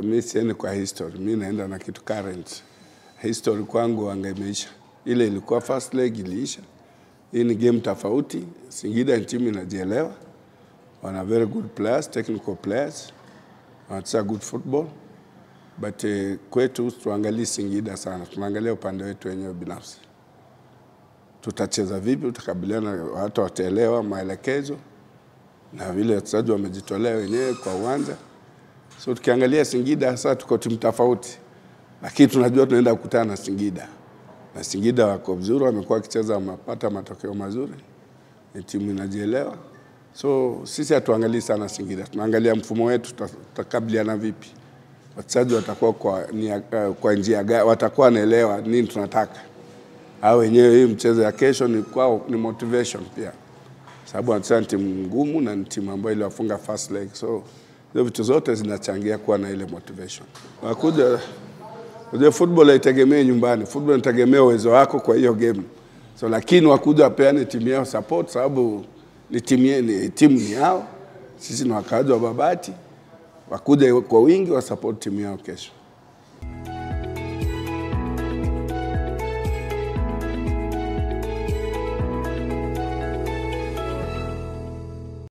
Mimi sieni kwa history, mimi naenda na kitu current. History kwangu imeisha. Ile ilikuwa first leg iliisha. Hii ni game tofauti. Singida ni timu inajielewa. Wana very good players, technical players. Wanacheza good football. But kwetu tuangalie Singida sana. Tunaangalia upande wetu wenyewe binafsi. Tutacheza vipi, tutakabiliana, watu wataelewa maelekezo na vile wachezaji wamejitolea wenyewe kwa uwanja. So tukiangalia Singida sasa tuko timu tofauti. Lakini tunajua tunaenda kukutana na Singida. Na Singida wako vizuri, wamekuwa wakicheza wamepata matokeo mazuri. Ni timu inajielewa. So sisi hatuangalii sana Singida. Tunaangalia mfumo wetu tutakabiliana vipi. Wachezaji watakuwa kwa njia gani, watakuwa wanaelewa nini tunataka. Hao wenyewe hii mchezo ya kesho ni kwao ni motivation pia. Sababu wanacheza timu ngumu na ni timu ambayo iliwafunga first leg. So hizo vitu zote zinachangia kuwa na ile motivation. Wakuja football haitegemei nyumbani. Football inategemea uwezo wako kwa hiyo game. So lakini wakuja wapeane timu yao support sababu ni timu yao. Sisi ni wakaaji wa Babati. Wakuja kwa wingi wa support timu yao kesho.